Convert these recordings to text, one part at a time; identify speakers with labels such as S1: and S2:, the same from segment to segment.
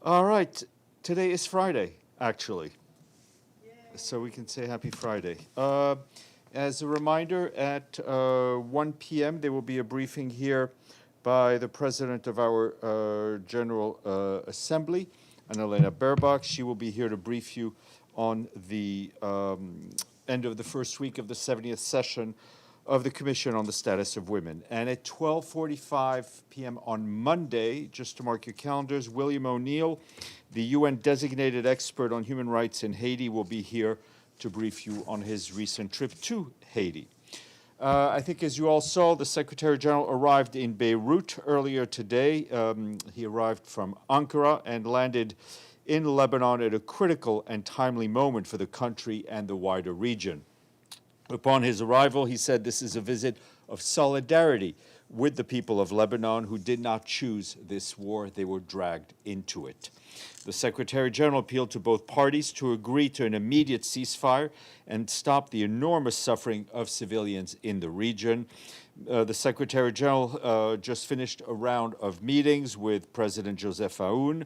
S1: All right, today is Friday, actually, so we can say Happy Friday. As a reminder, at 1 p.m. there will be a briefing here by the president of our General Assembly, Annalena Baerbock. She will be here to brief you on the end of the first week of the 70th session of the Commission on the Status of Women. And at 12:45 p.m. on Monday, just to mark your calendars, William O'Neill, the UN designated expert on human rights in Haiti, will be here to brief you on his recent trip to Haiti. I think, as you all saw, the Secretary General arrived in Beirut earlier today. He arrived from Ankara and landed in Lebanon at a critical and timely moment for the country and the wider region. Upon his arrival, he said this is a visit of solidarity with the people of Lebanon who did not choose this war. They were dragged into it. The Secretary General appealed to both parties to agree to an immediate ceasefire and stop the enormous suffering of civilians in the region. The Secretary General just finished a round of meetings with President Joseph Aoun,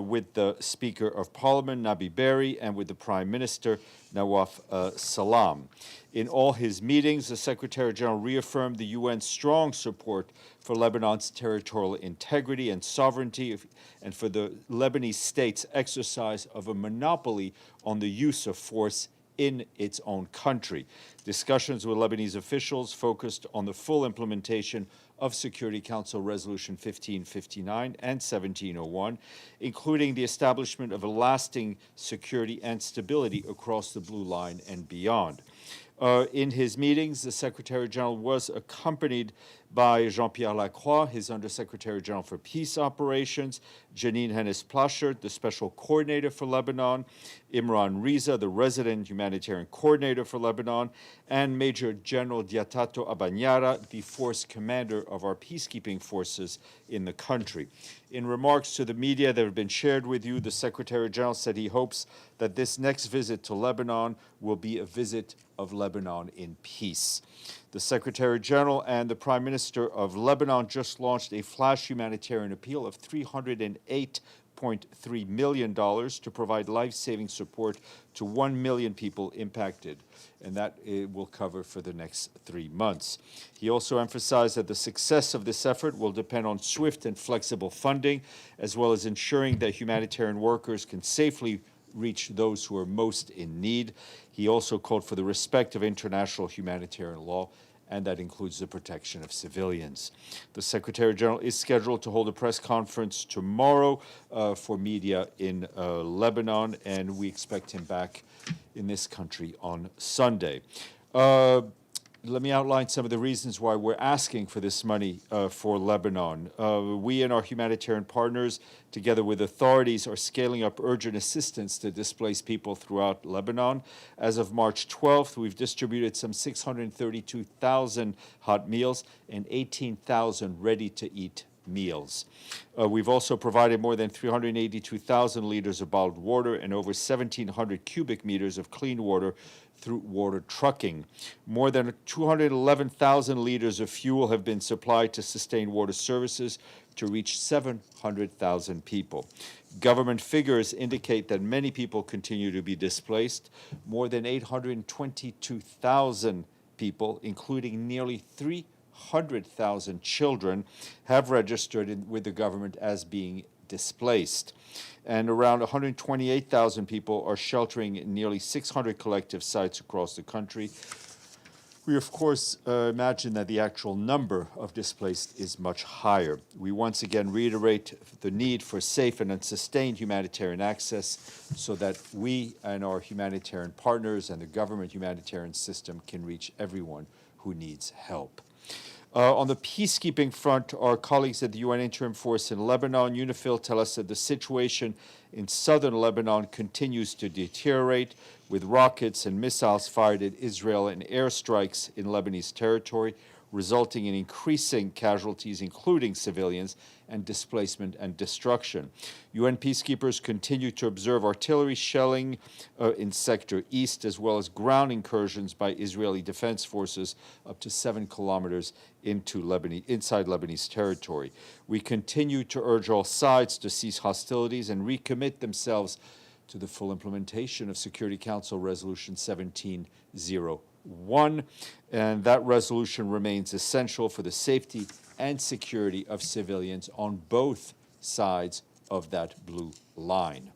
S1: with the Speaker of Parliament, Nabih Berri, and with the Prime Minister, Nawaf Salam. In all his meetings, the Secretary General reaffirmed the UN's strong support for Lebanon's territorial integrity and sovereignty, and for the Lebanese state's exercise of a monopoly on the use of force in its own country. Discussions with Lebanese officials focused on the full implementation of Security Council Resolution 1559 and 1701, including the establishment of a lasting security and stability across the Blue Line and beyond. In his meetings, the Secretary General was accompanied by Jean-Pierre Lacroix, his Undersecretary General for Peace Operations, Janine Hennis-Plasschaert, the Special Coordinator for Lebanon, Imran Riza, the Resident Humanitarian Coordinator for Lebanon, and Major General Diatato Abanyara, the Force Commander of our peacekeeping forces in the country. In remarks to the media that have been shared with you, the Secretary General said he hopes that this next visit to Lebanon will be a visit of Lebanon in peace. The Secretary General and the Prime Minister of Lebanon just launched a flash humanitarian appeal of $308.3 million to provide life-saving support to 1 million people impacted, and that it will cover for the next 3 months. He also emphasized that the success of this effort will depend on swift and flexible funding, as well as ensuring that humanitarian workers can safely reach those who are most in need. He also called for the respect of international humanitarian law, and that includes the protection of civilians. The Secretary General is scheduled to hold a press conference tomorrow for media in Lebanon, and we expect him back in this country on Sunday. Let me outline some of the reasons why we're asking for this money for Lebanon. We and our humanitarian partners, together with authorities, are scaling up urgent assistance to displaced people throughout Lebanon. As of March 12th, we've distributed some 632,000 hot meals and 18,000 ready-to-eat meals. We've also provided more than 382,000 liters of bottled water and over 1,700 cubic meters of clean water through water trucking. More than 211,000 liters of fuel have been supplied to sustain water services to reach 700,000 people. Government figures indicate that many people continue to be displaced. More than 822,000 people, including nearly 300,000 children, have registered with the government as being displaced. And around 128,000 people are sheltering in nearly 600 collective sites across the country. We, of course, imagine that the actual number of displaced is much higher. We once again reiterate the need for safe and sustained humanitarian access so that we and our humanitarian partners and the government humanitarian system can reach everyone who needs help. On the peacekeeping front, our colleagues at the UN Interim Force in Lebanon, UNIFIL, tell us that the situation in southern Lebanon continues to deteriorate, with rockets and missiles fired at Israel and airstrikes in Lebanese territory. resulting in increasing casualties, including civilians, and displacement and destruction. UN peacekeepers continue to observe artillery shelling in Sector East, as well as ground incursions by Israeli defense forces up to 7 kilometers inside Lebanese territory. We continue to urge all sides to cease hostilities and recommit themselves to the full implementation of Security Council Resolution 1701, and that resolution remains essential for the safety and security of civilians on both sides of that blue line.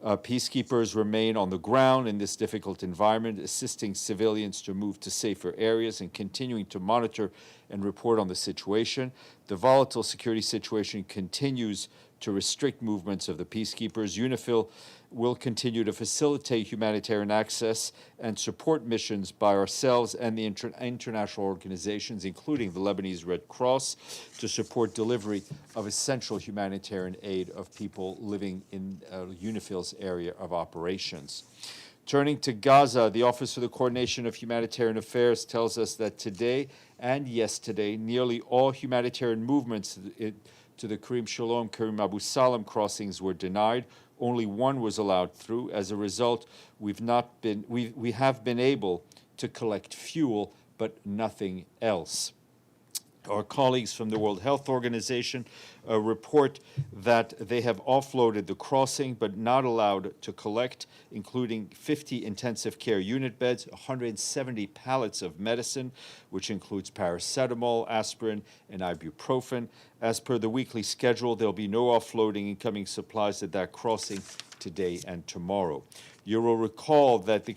S1: Peacekeepers remain on the ground in this difficult environment, assisting civilians to move to safer areas and continuing to monitor and report on the situation. The volatile security situation continues to restrict movements of the peacekeepers. UNIFIL will continue to facilitate humanitarian access and support missions by ourselves and the international organizations, including the Lebanese Red Cross, to support delivery of essential humanitarian aid of people living in UNIFIL's area of operations. Turning to Gaza, the Office for the Coordination of Humanitarian Affairs tells us that today and yesterday, nearly all humanitarian movements to the Karim Abu Salam crossings were denied. Only one was allowed through. As a result, we have been able to collect fuel, but nothing else. Our colleagues from the World Health Organization report that they have offloaded the crossing, but not allowed to collect, including 50 intensive care unit beds, 170 pallets of medicine, which includes paracetamol, aspirin, and ibuprofen. As per the weekly schedule, there'll be no offloading incoming supplies at that crossing today and tomorrow. You will recall that the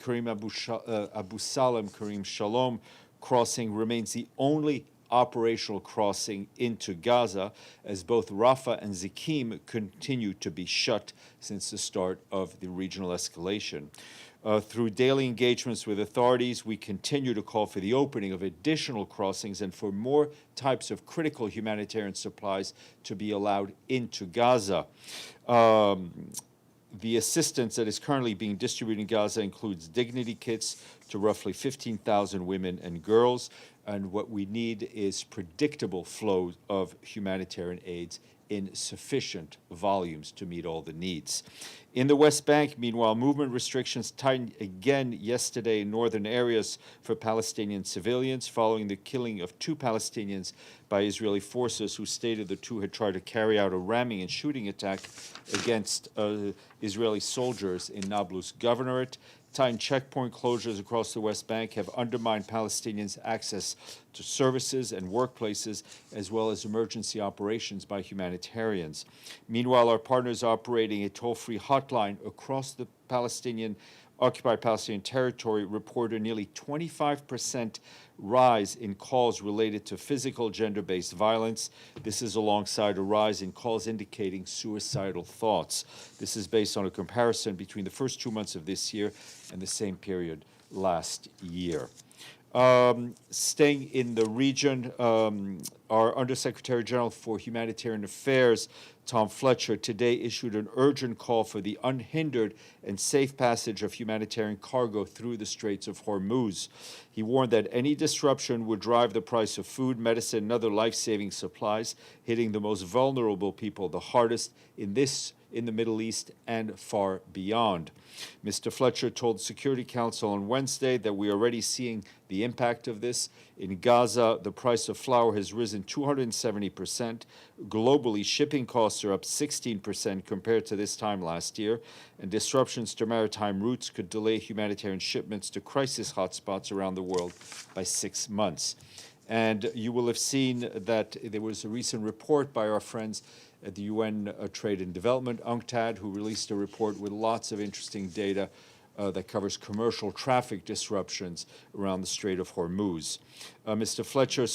S1: Abu Salam Karim Shalom crossing remains the only operational crossing into Gaza, as both Rafah and Zikim continue to be shut since the start of the regional escalation. Through daily engagements with authorities, we continue to call for the opening of additional crossings and for more types of critical humanitarian supplies to be allowed into Gaza. The assistance that is currently being distributed in Gaza includes dignity kits to roughly 15,000 women and girls, and what we need is predictable flow of humanitarian aids in sufficient volumes to meet all the needs. In the West Bank, meanwhile, movement restrictions tightened again yesterday in northern areas for Palestinian civilians following the killing of 2 Palestinians by Israeli forces who stated the 2 had tried to carry out a ramming and shooting attack against Israeli soldiers in Nablus governorate. Tightened checkpoint closures across the West Bank have undermined Palestinians' access to services and workplaces, as well as emergency operations by humanitarians. Meanwhile, our partners are operating a toll-free hotline across the occupied Palestinian territory reported a nearly 25% rise in calls related to physical gender-based violence. This is alongside a rise in calls indicating suicidal thoughts. This is based on a comparison between the first 2 months of this year and the same period last year. Staying in the region, our Undersecretary General for Humanitarian Affairs, Tom Fletcher, today issued an urgent call for the unhindered and safe passage of humanitarian cargo through the Straits of Hormuz. He warned that any disruption would drive the price of food, medicine, and other life-saving supplies, hitting the most vulnerable people the hardest in the Middle East and far beyond. Mr. Fletcher told the Security Council on Wednesday that we are already seeing the impact of this. In Gaza, the price of flour has risen 270%. Globally, shipping costs are up 16% compared to this time last year, and disruptions to maritime routes could delay humanitarian shipments to crisis hotspots around the world by 6 months. And you will have seen that there was a recent report by our friends at the UN Trade and Development, UNCTAD, who released a report with lots of interesting data that covers commercial traffic disruptions around the Strait of Hormuz. Mr. Fletcher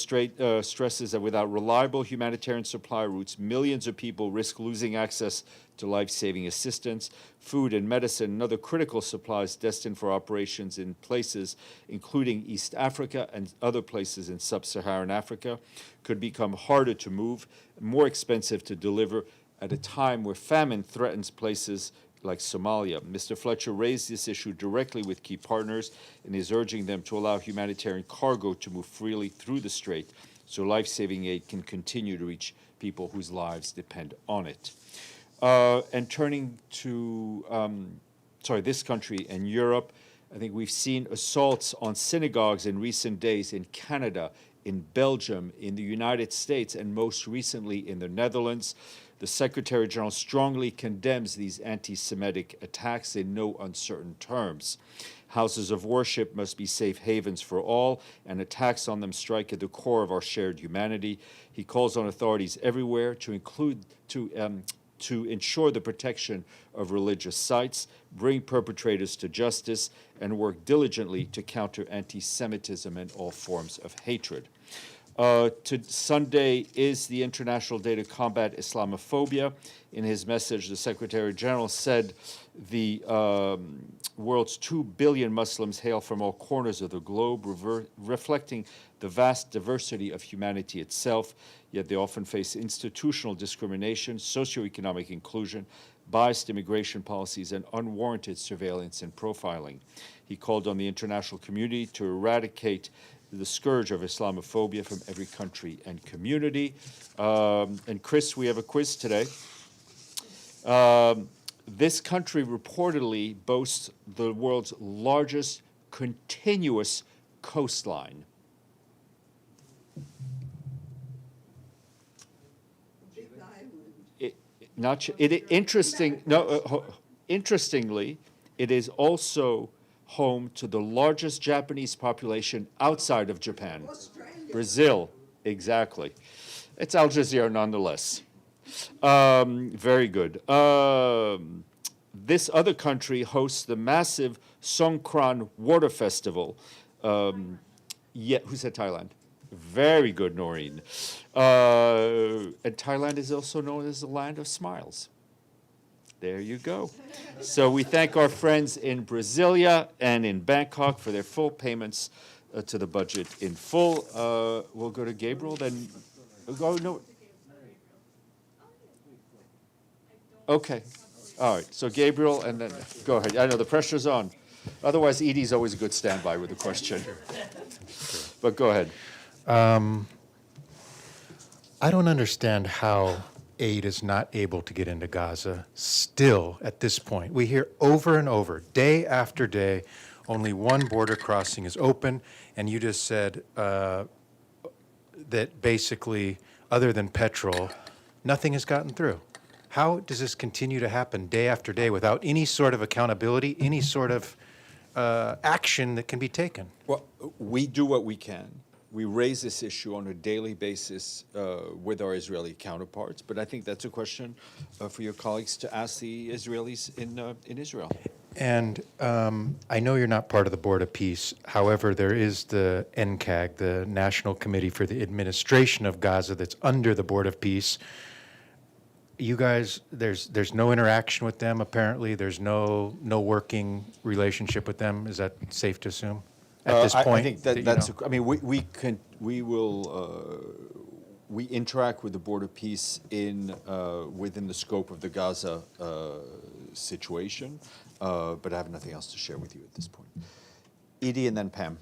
S1: stresses that without reliable humanitarian supply routes, millions of people risk losing access to life-saving assistance, food and medicine, and other critical supplies destined for operations in places including East Africa and other places in sub-Saharan Africa could become harder to move, more expensive to deliver at a time where famine threatens places like Somalia. Mr. Fletcher raised this issue directly with key partners and is urging them to allow humanitarian cargo to move freely through the strait so life-saving aid can continue to reach people whose lives depend on it. And turning to, this country and Europe, I think we've seen assaults on synagogues in recent days in Canada, in Belgium, in the United States, and most recently in the Netherlands. The Secretary General strongly condemns these anti-Semitic attacks in no uncertain terms. Houses of worship must be safe havens for all, and attacks on them strike at the core of our shared humanity. He calls on authorities everywhere to ensure the protection of religious sites, bring perpetrators to justice, and work diligently to counter anti-Semitism and all forms of hatred. Sunday is the International Day to Combat Islamophobia. In his message, the Secretary General said the world's 2 billion Muslims hail from all corners of the globe, reflecting the vast diversity of humanity itself, yet they often face institutional discrimination, socioeconomic inclusion, biased immigration policies, and unwarranted surveillance and profiling. He called on the international community to eradicate the scourge of Islamophobia from every country and community. And Chris, we have a quiz today. This country reportedly boasts the world's largest continuous coastline. Interestingly, it is also home to the largest Japanese population outside of Japan. Australia. Brazil, exactly. It's Al Jazeera nonetheless. Very good. This other country hosts the massive Songkran Water Festival. Who said Thailand? Very good, Noreen. And Thailand is also known as the land of smiles. There you go. So we thank our friends in Brasilia and in Bangkok for their full payments to the budget in full. We'll go to Gabriel, then go. No. Okay. All right. So Gabriel, and then go ahead. I know the pressure's on. Otherwise, Edie's always a good standby with a question. But go ahead.
S2: I don't understand how aid is not able to get into Gaza still at this point. We hear over and over, day after day, only one border crossing is open, and you just said that basically, other than petrol, nothing has gotten through. How does this continue to happen day after day without any sort of accountability, any sort of action that can be taken?
S1: Well, we do what we can. We raise this issue on a daily basis with our Israeli counterparts, but I think that's a question for your colleagues to ask the Israelis in Israel.
S2: And I know you're not part of the Board of Peace. However, there is the NCAG, the National Committee for the Administration of Gaza, that's under the Board of Peace. You guys, there's no interaction with them, apparently. There's no working relationship with them. Is that safe to assume? At this point,
S1: I think that's. I mean, we interact with the Board of Peace within the scope of the Gaza situation, but I have nothing else to share with you at this point. Edie and then Pam.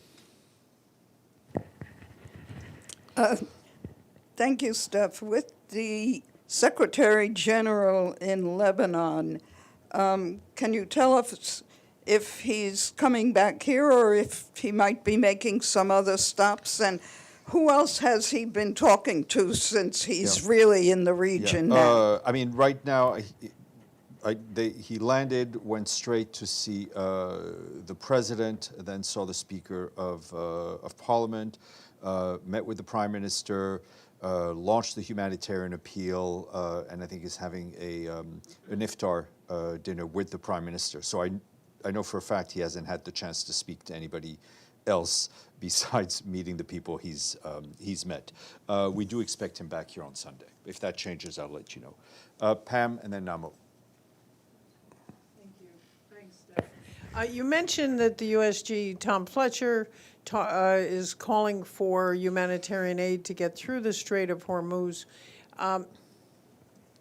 S3: Thank you, Steph. With the Secretary General in Lebanon, can you tell us if he's coming back here or if he might be making some other stops? And who else has he been talking to since he's really in the region now?
S1: I mean, right now, he landed, went straight to see the president, then saw the Speaker of Parliament, met with the Prime Minister, launched the humanitarian appeal, and I think is having an iftar dinner with the Prime Minister. So I know for a fact he hasn't had the chance to speak to anybody else besides meeting the people he's met. We do expect him back here on Sunday. If that changes, I'll let you know. Pam and then Namo.
S4: Thank you. Thanks, Steph. You mentioned that the USG Tom Fletcher is calling for humanitarian aid to get through the Strait of Hormuz.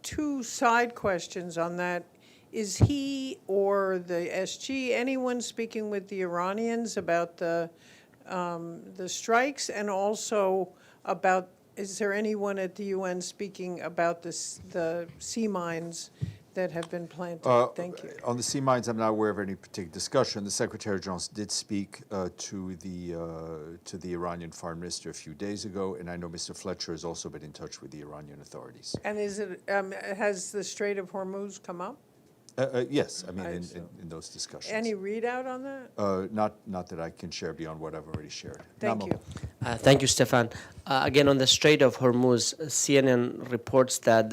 S4: Two side questions on that. Is he or the SG, anyone speaking with the Iranians about the strikes, and also about, is there anyone at the UN speaking about the sea mines that have been planted? Thank you.
S1: On the sea mines, I'm not aware of any particular discussion. The Secretary General did speak to the Iranian Foreign Minister a few days ago, and I know Mr. Fletcher has also been in touch with the Iranian authorities.
S4: And is it, has the Strait of Hormuz come up?
S1: Yes, I mean,
S4: I
S1: in
S4: see.
S1: those discussions.
S4: Any readout on that?
S1: Not that I can share beyond what I've already shared.
S4: Thank
S1: Namo.
S4: you.
S5: Thank you, Stéphane. Again, on the Strait of Hormuz, CNN reports that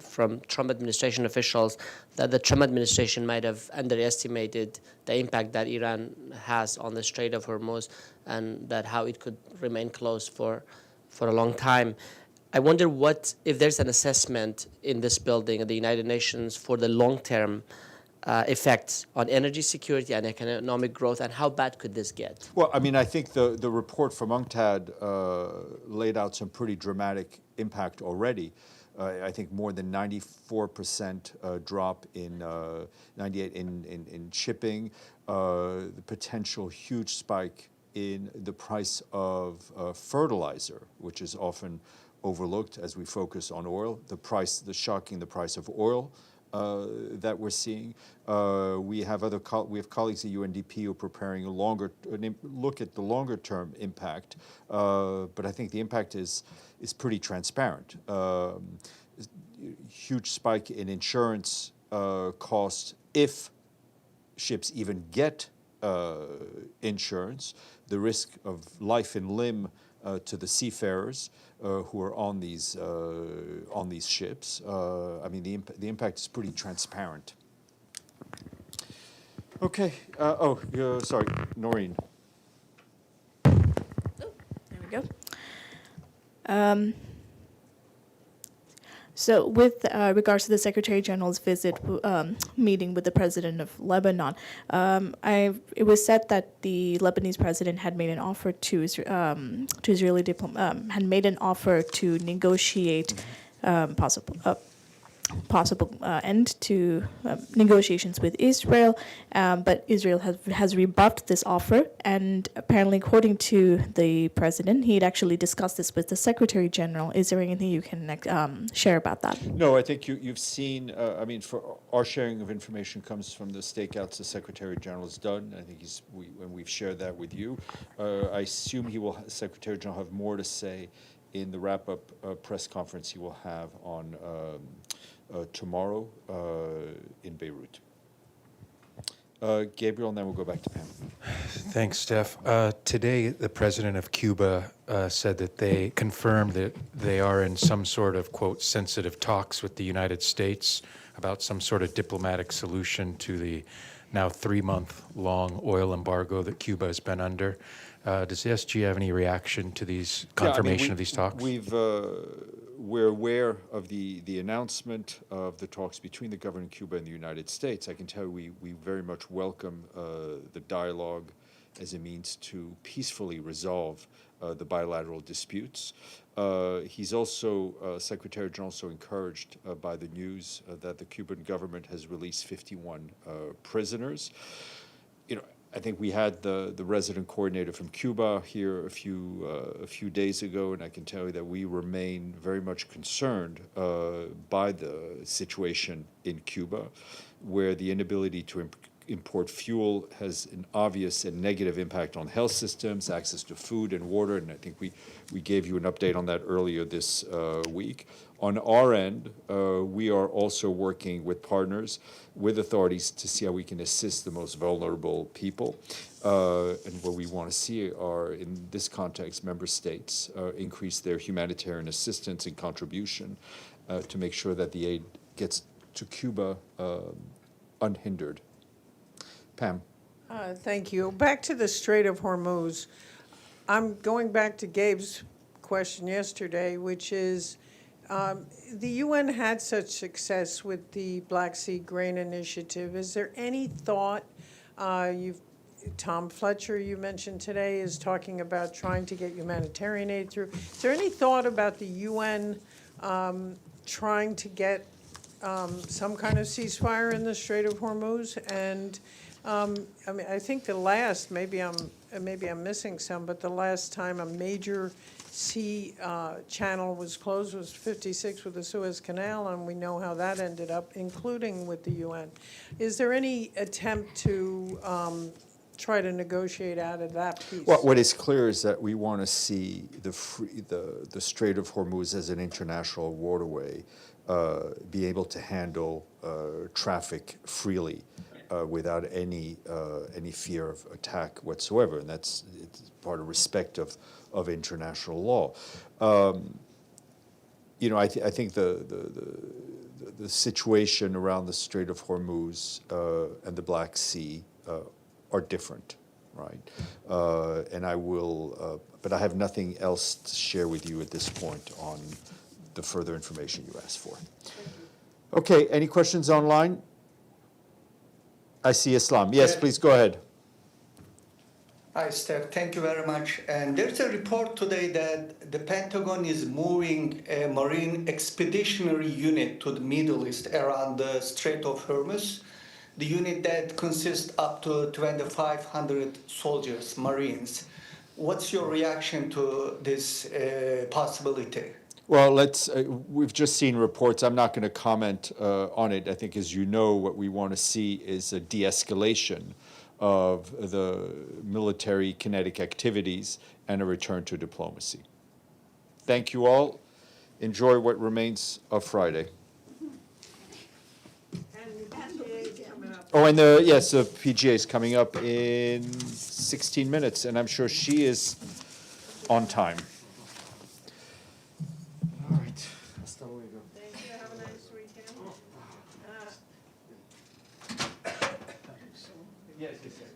S5: from Trump administration officials that the Trump administration might have underestimated the impact that Iran has on the Strait of Hormuz, and that how it could remain closed for a long time. I wonder if there's an assessment in this building at the United Nations for the long-term effects on energy security and economic growth, and how bad could this get?
S1: Well, I mean, I think the report from UNCTAD laid out some pretty dramatic impact already. I think more than 94% drop in 98 in shipping, the potential huge spike in the price of fertilizer, which is often overlooked as we focus on oil. The price of oil that we're seeing. We have colleagues at UNDP who are preparing a look at the longer term impact, but I think the impact is pretty transparent. Huge spike in insurance costs if ships even get insurance. The risk of life and limb to the seafarers who are on these ships. I mean, the impact is pretty transparent. Okay. Sorry, Noreen.
S6: There we go. So with regards to the Secretary General's visit, meeting with the President of Lebanon, it was said that the Lebanese President had made an offer to Israeli had made an offer to negotiate possible end to negotiations with Israel, but Israel has rebuffed this offer, and apparently, according to the president, he had actually discussed this with the Secretary General. Is there anything you can share about that?
S1: No, I think you've seen, I mean, for our sharing of information comes from the stakeouts the Secretary General has done. I think and we've shared that with you. I assume Secretary General have more to say in the wrap-up press conference he will have on tomorrow in Beirut. Gabriel, and then we'll go back to Pam.
S2: Thanks, Steph. Today, the president of Cuba said that they confirmed that they are in some sort of, quote, sensitive talks with the United States about some sort of diplomatic solution to the now 3-month-long oil embargo that Cuba has been under. Does the SG have any reaction to these confirmation of these talks?
S1: We're aware of the announcement of the talks between the government of Cuba and the United States. I can tell you we very much welcome the dialogue as a means to peacefully resolve the bilateral disputes. He's also, Secretary General, also encouraged by the news that the Cuban government has released 51 prisoners. I think we had the resident coordinator from Cuba here a few days ago, and I can tell you that we remain very much concerned by the situation in Cuba, where the inability to import fuel has an obvious and negative impact on health systems, access to food and water, and I think we gave you an update on that earlier this week. On our end, we are also working with partners, with authorities, to see how we can assist the most vulnerable people. And what we want to see are, in this context, member states increase their humanitarian assistance and contribution to make sure that the aid gets to Cuba unhindered. Pam.
S4: Thank you. Back to the Strait of Hormuz. I'm going back to Gabe's question yesterday, which is, the UN had such success with the Black Sea Grain Initiative. Is there any thought, Tom Fletcher, you mentioned today, is talking about trying to get humanitarian aid through. Is there any thought about the UN trying to get some kind of ceasefire in the Strait of Hormuz. And I mean, I think the last, maybe I'm missing some, but the last time a major sea channel was closed was 56 with the Suez Canal, and we know how that ended up, including with the UN. Is there any attempt to try to negotiate out of that piece?
S1: Well, what is clear is that we want to see the Strait of Hormuz as an international waterway be able to handle traffic freely without any fear of attack whatsoever, and it's part of respect of international law. You know, I think the situation around the Strait of Hormuz and the Black Sea are different, right? And I will, but I have nothing else to share with you at this point on the further information you asked for. Okay, any questions online? I see Islam. Yes, please go ahead.
S7: Hi, Steph. Thank you very much. And there's a report today that the Pentagon is moving a Marine Expeditionary Unit to the Middle East around the Strait of Hormuz. The unit that consists up to 2,500 soldiers, Marines. What's your reaction to this possibility?
S1: Well, we've just seen reports. I'm not going to comment on it. I think, as you know, what we want to see is a de-escalation of the military kinetic activities and a return to diplomacy. Thank you all. Enjoy what remains of Friday. Oh, and the PGA is coming up in 16 minutes, and I'm sure she is on time. All right.
S4: Thank you. Have a nice weekend.
S1: Yes, yes, yes.